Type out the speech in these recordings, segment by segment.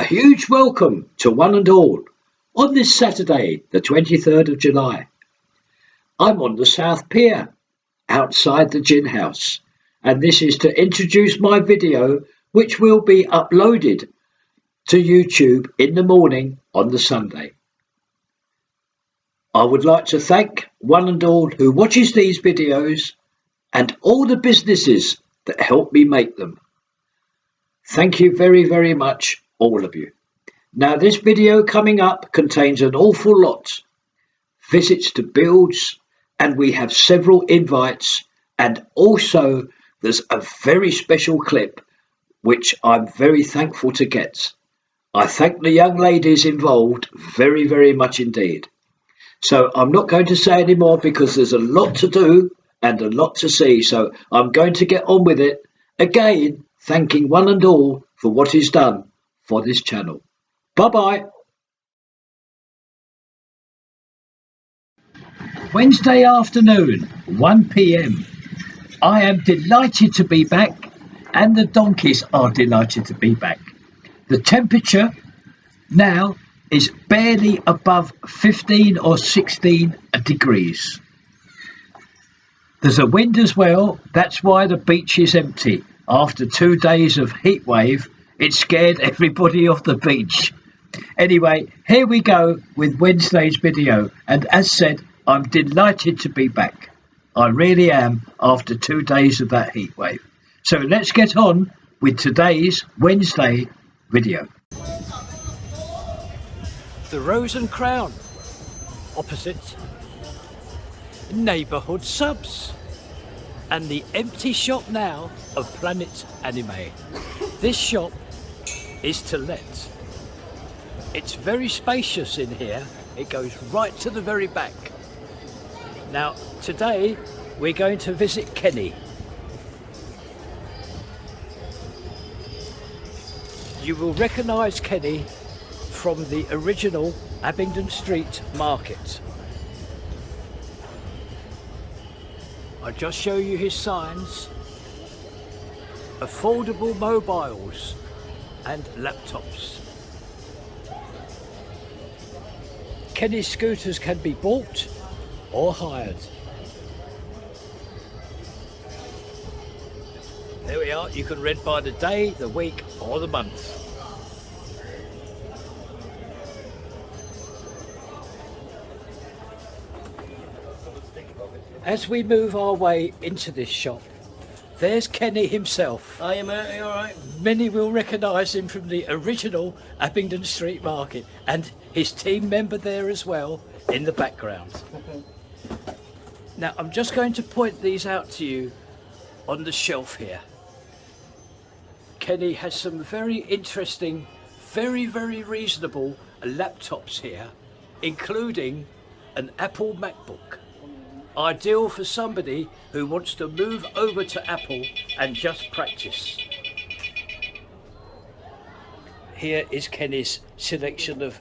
huge welcome to one and all on this Saturday, the 23rd of July. I'm on the South Pier, outside the gin house, and this is to introduce my video which will be uploaded to YouTube in the morning on the Sunday. I would like to thank one and all who watches these videos and all the businesses that help me make them. Thank you very, very much, all of you. Now, this video coming up contains an awful lot. Visits to builds, and we have several invites, and also there's a very special clip which I'm very thankful to get. I thank the young ladies involved very, very much indeed. So I'm not going to say any more because there's a lot to do and a lot to see. So I'm going to get on with it. Again, thanking one and all for what is done for this channel. Bye-bye. Wednesday afternoon, 1 p.m. I am delighted to be back, and the donkeys are delighted to be back. The temperature now is barely above 15 or 16 degrees. There's a wind as well. That's why the beach is empty. After 2 days of heat wave, it scared everybody off the beach. Anyway, here we go with Wednesday's video. And as said, I'm delighted to be back. I really am, after 2 days of that heat wave. So let's get on with today's Wednesday video. The Rose and Crown, opposite Neighbourhood Subs, and the empty shop now of Planet Anime. This shop is to let. It's very spacious in here. It goes right to the very back. Now today we're going to visit Kenny. You will recognise Kenny from the original Abingdon Street Market. I'll just show you his signs. Affordable mobiles and laptops. Kenny's scooters can be bought or hired. There we are, you can rent by the day, the week or the month. As we move our way into this shop, there's Kenny himself. Hiya mate, are you alright? Many will recognise him from the original Abingdon Street Market, and his team member there as well in the background. Now I'm just going to point these out to you on the shelf here. Kenny has some very interesting, very reasonable laptops here, including an Apple MacBook. Ideal for somebody who wants to move over to Apple and just practice. Here is Kenny's selection of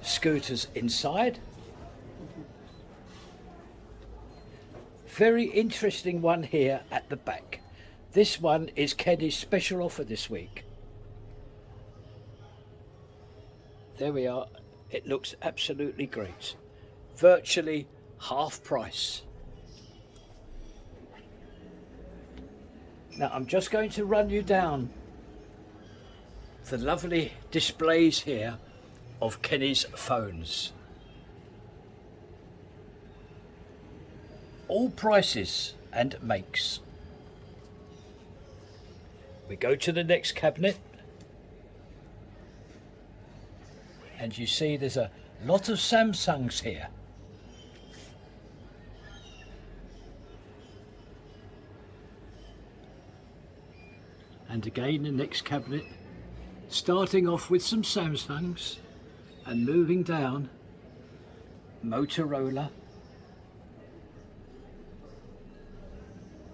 scooters inside. Very interesting one here at the back. This one is Kenny's special offer this week. There we are. It looks absolutely great. Virtually half price. Now I'm just going to run you down the lovely displays here of Kenny's phones. All prices and makes. We go to the next cabinet and you see there's a lot of Samsungs here. And again the next cabinet, starting off with some Samsungs and moving down, Motorola,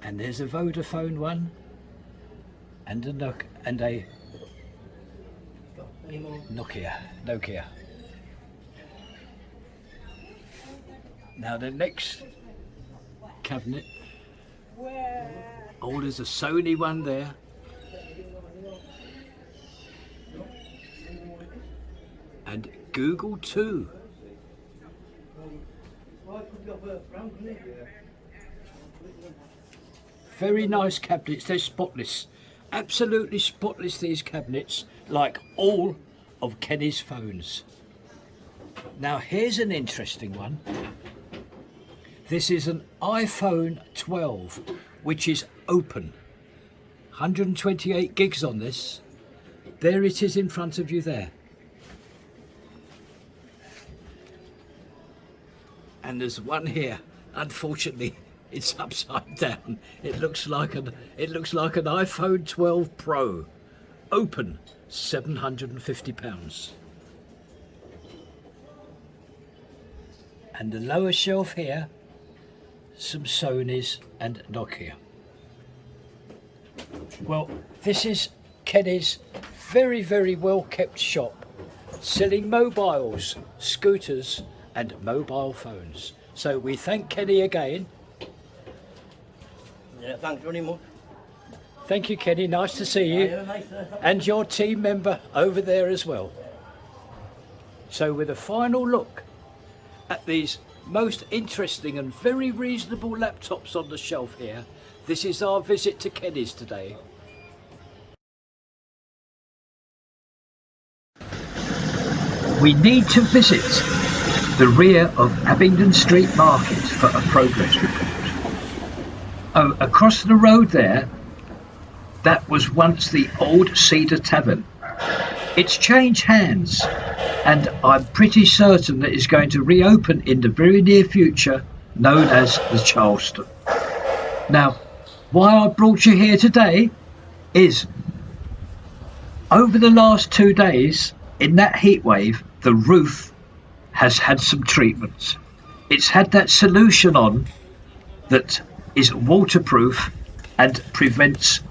and there's a Vodafone one, and a Nokia. Now the next cabinet, oh, there's a Sony one there. and Google too. Very nice cabinets, they're spotless. Absolutely spotless, these cabinets, like all of Kenny's phones. Now here's an interesting one. This is an iPhone 12, which is open. 128 gigs on this. There it is in front of you there. And there's one here. Unfortunately, it's upside down. It looks like an iPhone 12 Pro. Open, £750. And the lower shelf here, some Sonys and Nokia. Well, this is Kenny's very, very well kept shop, selling mobiles, scooters and mobile phones. So we thank Kenny again. Yeah, thanks very much. Thank you, Kenny, nice to see you. And your team member over there as well. So with a final look at these most interesting and very reasonable laptops on the shelf here, this is our visit to Kenny's today. We need to visit the rear of Abingdon Street Market for a progress report. Oh, across the road there, that was once the old Cedar Tavern. It's changed hands, and I'm pretty certain that it's going to reopen in the very near future, known as the Charleston. Now, why I brought you here today is, over the last 2 days, in that heat wave, the roof has had some treatments. It's had that solution on that is waterproof and prevents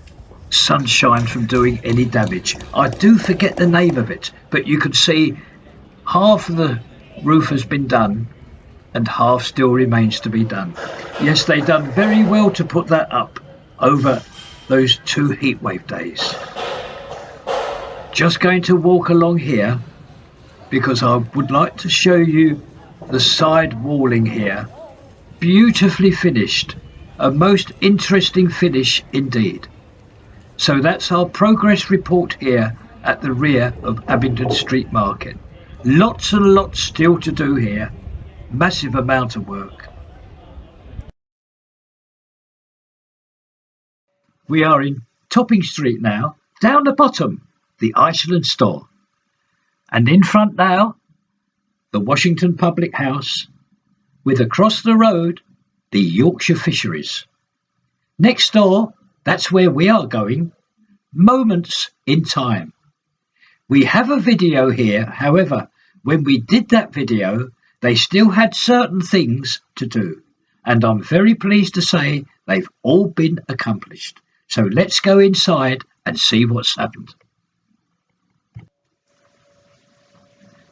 sunshine from doing any damage. I do forget the name of it, but you can see half of the roof has been done and half still remains to be done. Yes, they've done very well to put that up over those 2 heatwave days. Just going to walk along here because I would like to show you the side walling here. Beautifully finished, a most interesting finish indeed. So that's our progress report here at the rear of Abingdon Street Market. Lots and lots still to do here. Massive amount of work. We are in Topping Street now. Down the bottom, the Iceland store. And in front now, the Washington Public House, with across the road, the Yorkshire Fisheries. Next door, that's where we are going, Moments in Time. We have a video here, however, when we did that video, they still had certain things to do, and I'm very pleased to say they've all been accomplished. So let's go inside and see what's happened.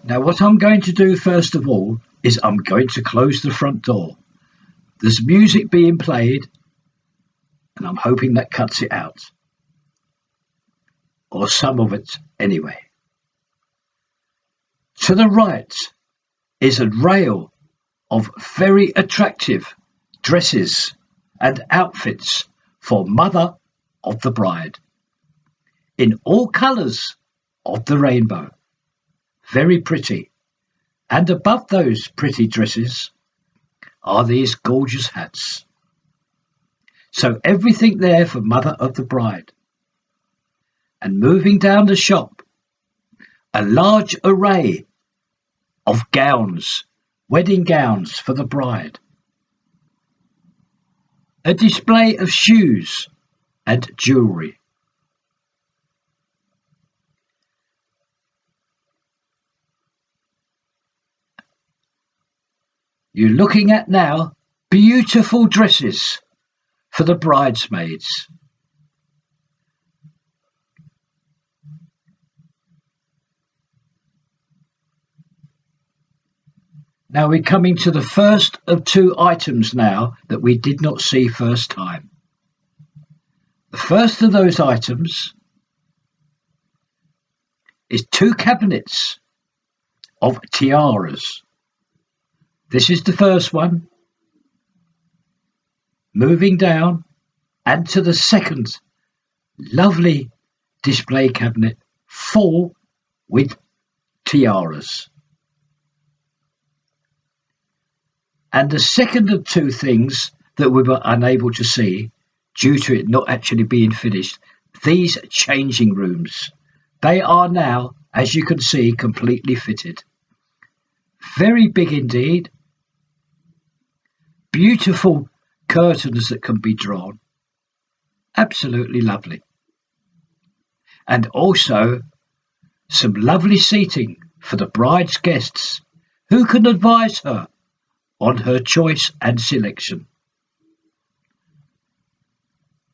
Now what I'm going to do first of all is I'm going to close the front door. There's music being played and I'm hoping that cuts it out. Or some of it anyway. To the right is a rail of very attractive dresses and outfits for mother of the bride in all colours of the rainbow. Very pretty. And above those pretty dresses are these gorgeous hats. So everything there for mother of the bride. And moving down the shop, a large array of gowns, wedding gowns for the bride. A display of shoes and jewellery. You're looking at now beautiful dresses for the bridesmaids. Now we're coming to the first of 2 items now that we did not see first time. The first of those items is 2 cabinets of tiaras. This is the first one. Moving down, and to the second lovely display cabinet full with tiaras. And the second of two things that we were unable to see due to it not actually being finished, these changing rooms. They are now, as you can see, completely fitted. Very big indeed. Beautiful curtains that can be drawn. Absolutely lovely. And also some lovely seating for the bride's guests who can advise her on her choice and selection.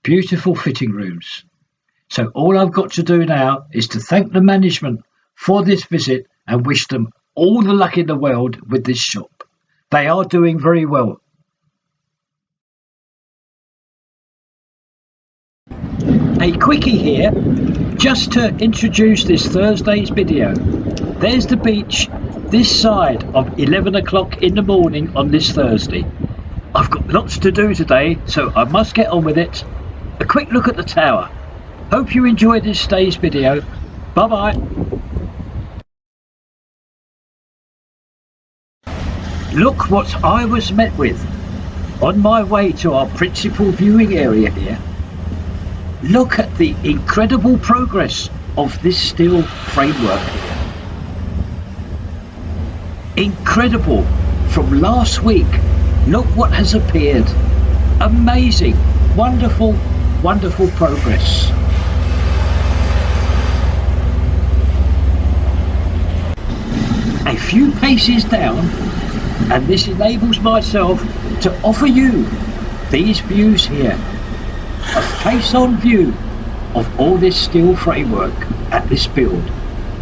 Beautiful fitting rooms. So all I've got to do now is to thank the management for this visit and wish them all the luck in the world with this shop. They are doing very well. A quickie here, just to introduce this Thursday's video. There's the beach this side of 11 o'clock in the morning on this Thursday. I've got lots to do today, so I must get on with it. A quick look at the tower. Hope you enjoyed this day's video. Bye bye. Look what I was met with on my way to our principal viewing area here. Look at the incredible progress of this steel framework here. Incredible. From last week, look what has appeared. Amazing, wonderful, wonderful progress. A few paces down, and this enables myself to offer you these views here. A face-on view of all this steel framework at this build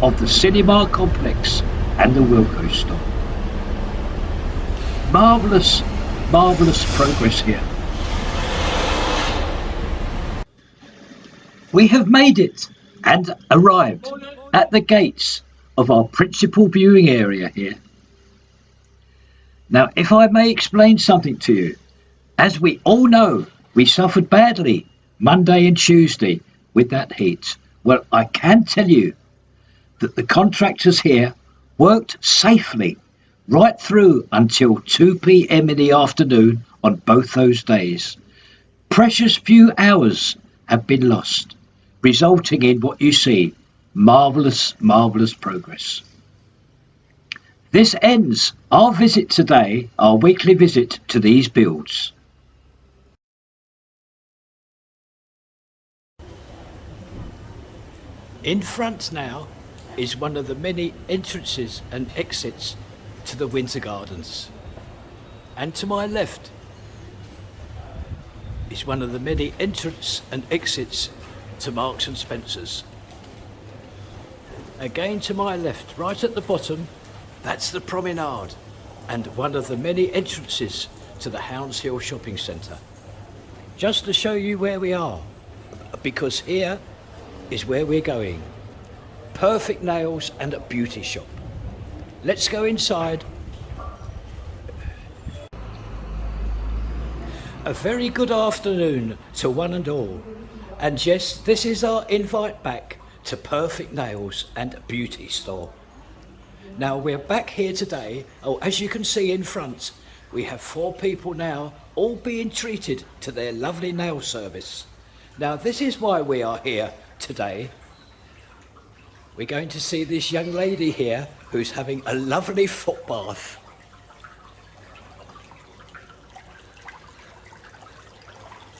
of the cinema complex and the Wilko store. Marvellous, marvellous progress here. We have made it and arrived at the gates of our principal viewing area here. Now, if I may explain something to you, as we all know, we suffered badly Monday and Tuesday with that heat. Well, I can tell you that the contractors here worked safely right through until 2 p.m. in the afternoon on both those days. Precious few hours have been lost, resulting in what you see, marvellous, marvellous progress. This ends our visit today, our weekly visit to these builds. In front now is one of the many entrances and exits to the Winter Gardens. And to my left is one of the many entrance and exits to Marks and Spencer's. Again to my left, right at the bottom, that's the Promenade and one of the many entrances to the Hounds Hill Shopping Centre. Just to show you where we are, because here is where we're going. Perfect nails and a beauty shop. Let's go inside. A very good afternoon to one and all. And yes, this is our invite back to Perfect Nails and Beauty Store. Now we're back here today. Oh, as you can see in front, we have 4 people now, all being treated to their lovely nail service. Now this is why we are here today. We're going to see this young lady here who's having a lovely foot bath.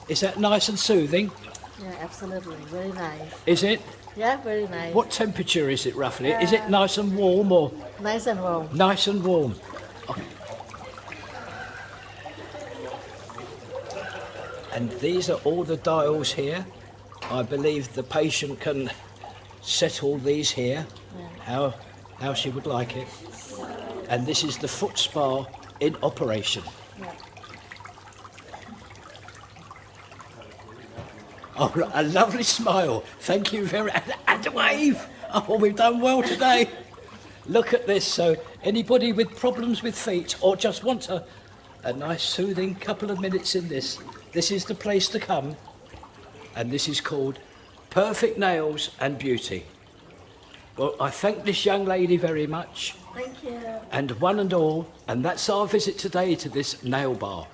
Is that nice and soothing? Yeah, absolutely. Very nice. Is it? Yeah, very nice. What temperature is it roughly? Is it nice and warm or? Nice and warm. Nice and warm. Oh. And these are all the dials here. I believe the patient can set all these here, how she would like it. And this is the foot spa in operation. Yeah. Oh, a lovely smile. Thank you very much. And a wave. Oh, we've done well today. Look at this. So anybody with problems with feet or just want a nice soothing couple of minutes in this is the place to come. And this is called Perfect Nails and Beauty. Well, I thank this young lady very much. Thank you. And one and all, and that's our visit today to this nail bar.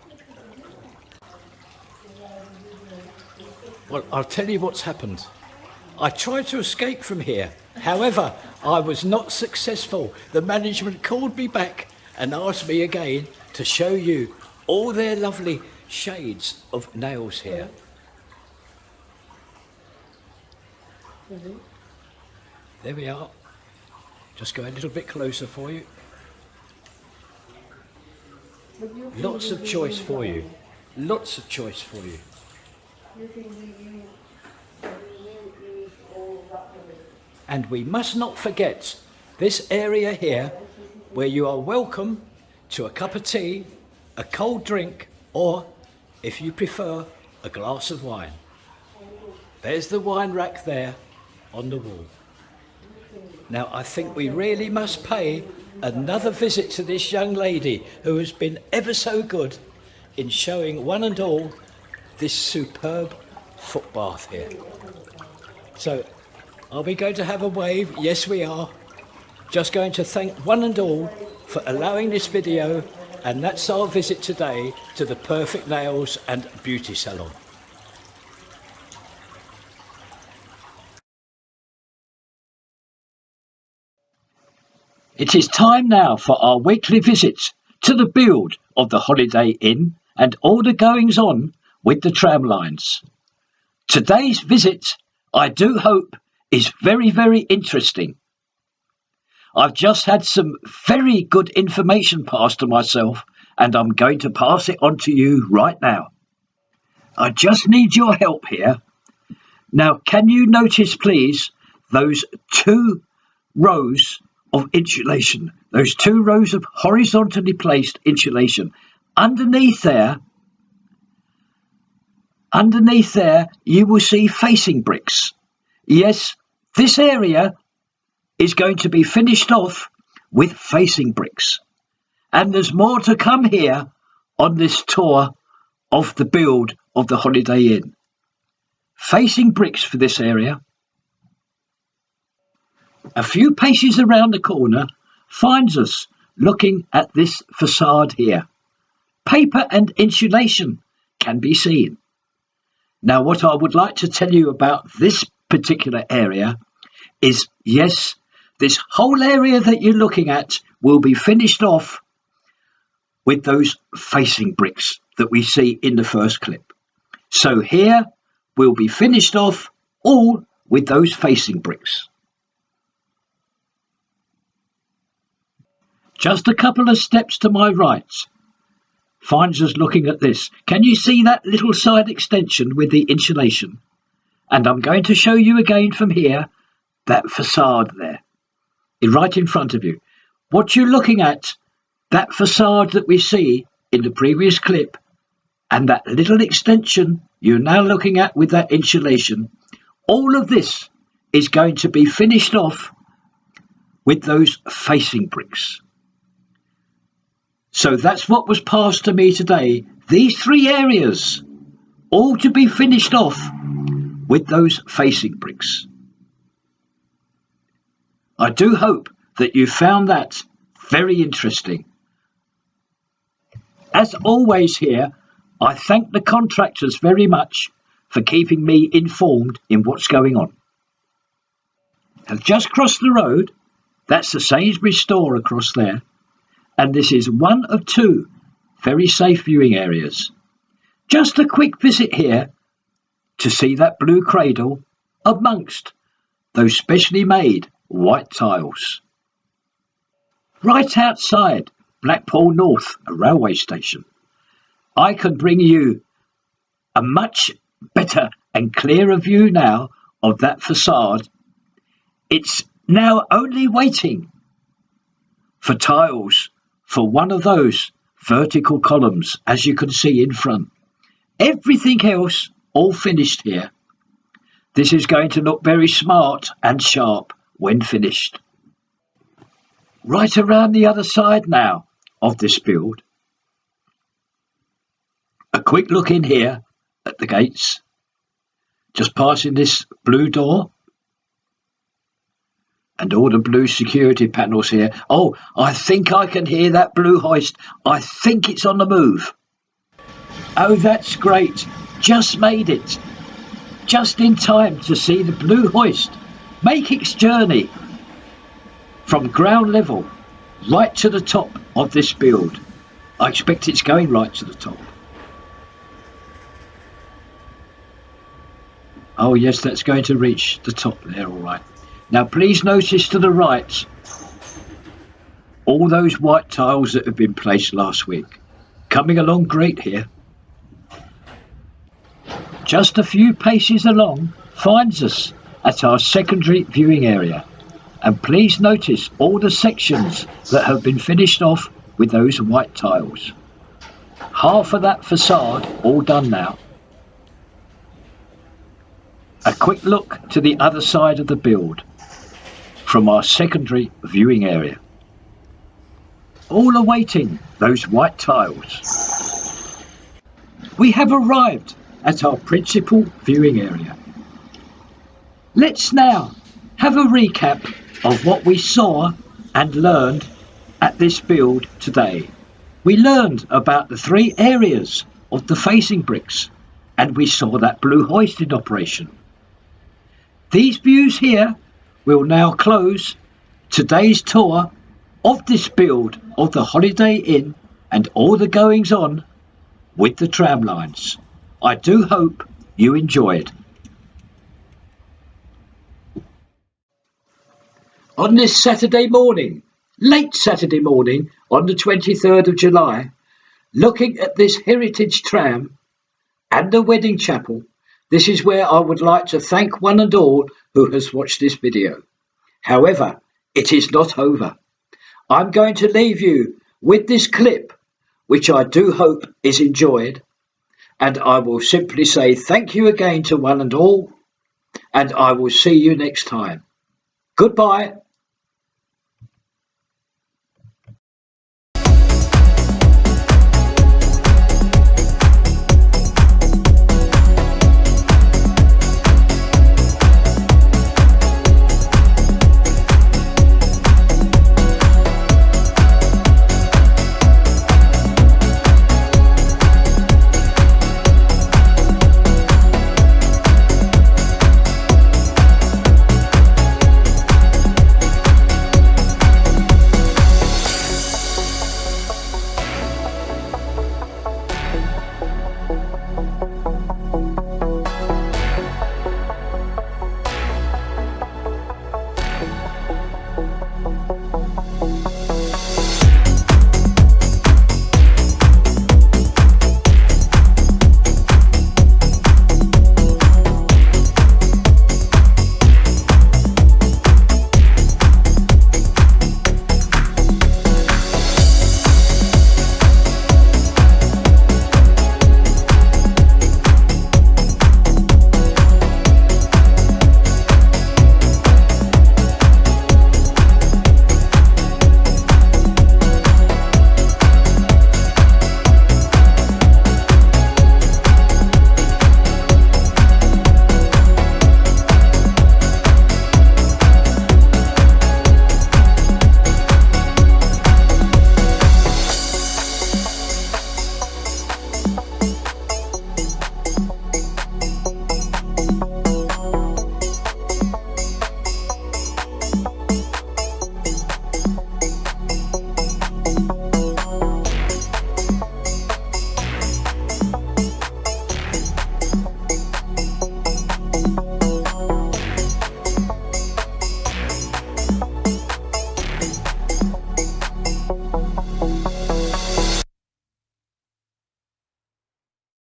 Well, I'll tell you what's happened. I tried to escape from here. However, I was not successful. The management called me back and asked me again to show you all their lovely shades of nails here. There we are. Just go a little bit closer for you. Lots of choice for you. Lots of choice for you. And we must not forget this area here where you are welcome to a cup of tea, a cold drink, or, if you prefer, a glass of wine. There's the wine rack there on the wall. Now, I think we really must pay another visit to this young lady who has been ever so good in showing one and all this superb foot bath here. So, are we going to have a wave? Yes, we are. Just going to thank one and all for allowing this video, and that's our visit today to the Perfect Nails and Beauty Salon. It is time now for our weekly visits to the build of the Holiday Inn and all the goings on with the tram lines. Today's visit, I do hope, is very, very interesting. I've just had some very good information passed to myself, and I'm going to pass it on to you right now. I just need your help here. Now, can you notice, please, those 2 rows of insulation, those 2 rows of horizontally placed insulation? Underneath there, you will see facing bricks. Yes, this area is going to be finished off with facing bricks. And there's more to come here on this tour of the build of the Holiday Inn. Facing bricks for this area. A few paces around the corner finds us looking at this facade here. Paper and insulation can be seen. Now, what I would like to tell you about this particular area is, yes, this whole area that you're looking at will be finished off with those facing bricks that we see in the first clip. So here will be finished off all with those facing bricks. Just a couple of steps to my right finds us looking at this. Can you see that little side extension with the insulation? And I'm going to show you again from here that facade there, right in front of you. What you're looking at, that facade that we see in the previous clip, and that little extension you're now looking at with that insulation, all of this is going to be finished off with those facing bricks. So that's what was passed to me today. These 3 areas, all to be finished off with those facing bricks. I do hope that you found that very interesting. As always here, I thank the contractors very much for keeping me informed in what's going on. I've just crossed the road. That's the Sainsbury's store across there. And this is one of 2 very safe viewing areas. Just a quick visit here to see that blue cradle amongst those specially made white tiles. Right outside Blackpool North, a railway station, I can bring you a much better and clearer view now of that facade. It's now only waiting for tiles for one of those vertical columns, as you can see in front. Everything else all finished here. This is going to look very smart and sharp when finished. right around the other side now of this build. A quick look in here at the gates, just passing this blue door and all the blue security panels here. Oh, I think I can hear that blue hoist. I think it's on the move. Oh, that's great. Just made it. Just in time to see the blue hoist make its journey from ground level right to the top of this build. I expect it's going right to the top. Oh yes, that's going to reach the top there, all right. Now please notice to the right all those white tiles that have been placed last week. Coming along great here. Just a few paces along finds us at our secondary viewing area. And please notice all the sections that have been finished off with those white tiles. Half of that facade all done now. A quick look to the other side of the build from our secondary viewing area. All awaiting those white tiles. We have arrived at our principal viewing area. Let's now have a recap of what we saw and learned at this build today. We learned about the 3 areas of the facing bricks, and we saw that blue hoist in operation. These views here will now close today's tour of this build of the Holiday Inn and all the goings on with the tram lines. I do hope you enjoyed. On this Saturday morning, late Saturday morning on the 23rd of July, looking at this heritage tram and the wedding chapel, this is where I would like to thank one and all who has watched this video. However, it is not over. I'm going to leave you with this clip, which I do hope is enjoyed, and I will simply say thank you again to one and all, and I will see you next time. Goodbye.